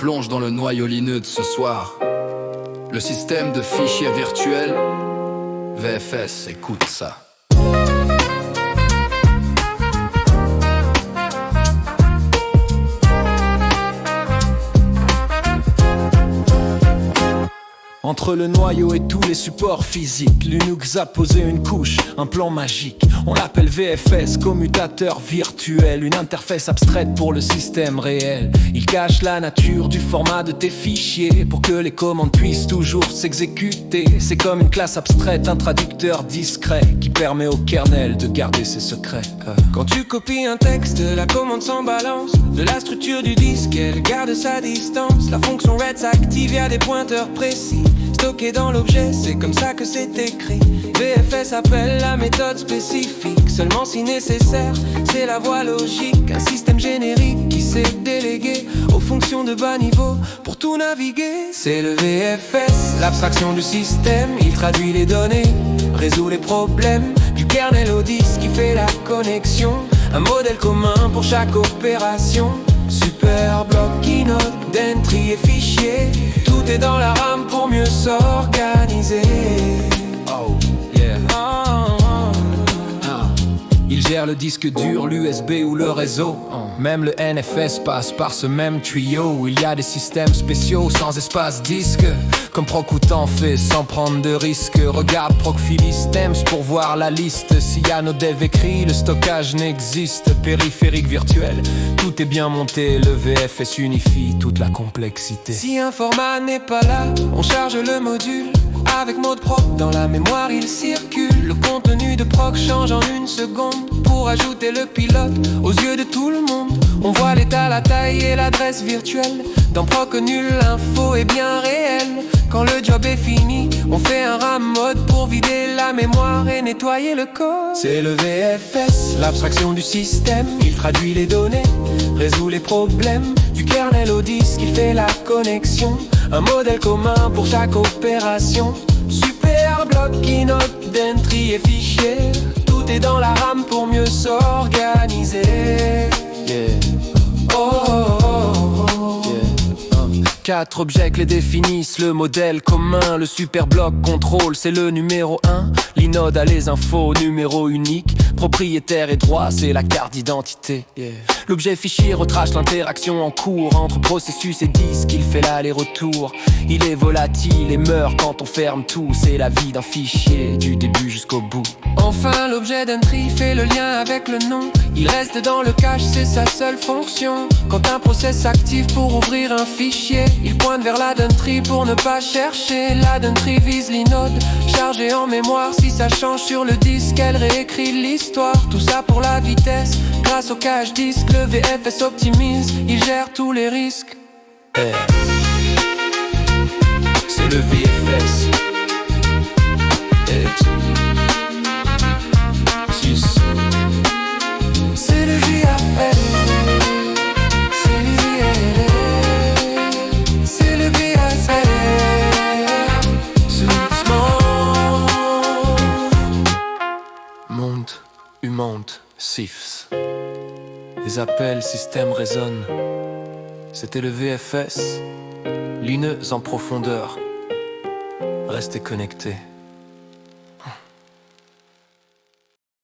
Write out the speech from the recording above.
plonge dans le noyau lineux de ce soir. Le système de fichiers virtuels VFS, écoute ça. Entre le noyau et tous les supports physiques, Linux a posé une couche, un plan magique. On l'appelle VFS, commutateur virtuel, une interface abstraite pour le système réel. Il cache la nature du format de tes fichiers pour que les commandes puissent toujours s'exécuter. C'est comme une classe abstraite, un traducteur discret qui permet au kernel de garder ses secrets. Quand tu copies un texte, la commande s'en balance de la structure du disque, elle garde sa distance. La fonction read s'active via des pointeurs précis stocké dans l'objet, c'est comme ça que c'est écrit. VFS appelle la méthode spécifique, seulement si nécessaire, c'est la voie logique. Un système générique qui s'est délégué aux fonctions de bas niveau pour tout naviguer. C'est le VFS, l'abstraction du système. Il traduit les données, résout les problèmes du kernel au disque qui fait la connexion. Un modèle commun pour chaque opération. Super bloc qui note d'entry et fichier. Tout est dans la RAM pour mieux s'organiser. Oh, yeah. Il gère le disque dur, l'USB ou le réseau. Même le NFS passe par ce même tuyau où il y a des systèmes spéciaux sans espace disque. Comme Proc ou t'en fais sans prendre de risque. Regarde Proc Philistems pour voir la liste. S'il y a nos devs écrits, le stockage n'existe. Périphérique virtuel, tout est bien monté. Le VFS unifie toute la complexité. Si un format n'est pas là, on charge le module. Avec mode proc, dans la mémoire il circule. Le contenu de proc change en une seconde pour ajouter le pilote aux yeux de tout le monde. On voit l'état, la taille et l'adresse virtuelle. Dans proc nul, l'info est bien réelle. Quand le job est fini, on fait un RAM mode pour vider la mémoire et nettoyer le code. C'est le VFS, l'abstraction du système. Il traduit les données, résout les problèmes du kernel au disque, il fait la connexion. Un modèle commun pour chaque opération. Super bloc qui note d'entry et fichier. Tout est dans la RAM pour mieux s'organiser. Yeah. Oh, oh, oh, oh. Yeah. 4 objets clés définissent le modèle commun. Le super bloc contrôle, c'est le numéro 1. L'inode a les infos, numéro unique. Propriétaire et droit, c'est la carte d'identité. Yeah. L'objet fichier retrace l'interaction en cours entre processus et disque, il fait l'aller-retour. Il est volatile et meurt quand on ferme tout. C'est la vie d'un fichier, du début jusqu'au bout. Enfin, l'objet d'entry fait le lien avec le nom. Il reste dans le cache, c'est sa seule fonction. Quand un process s'active pour ouvrir un fichier, il pointe vers la d'entry pour ne pas chercher. La d'entry vise l'inode, chargée en mémoire. Si ça change sur le disque, elle réécrit l'histoire. Tout ça pour la vitesse, grâce au cache disque. Le VFS optimise, il gère tous les risques. Hey. C'est le VFS. C'est le VFS. C'est le VFS. C'est doucement. Monte, monte, SIFS. Les appels, système résonnent. C'était le VFS. Lumineux en profondeur. Restez connectés.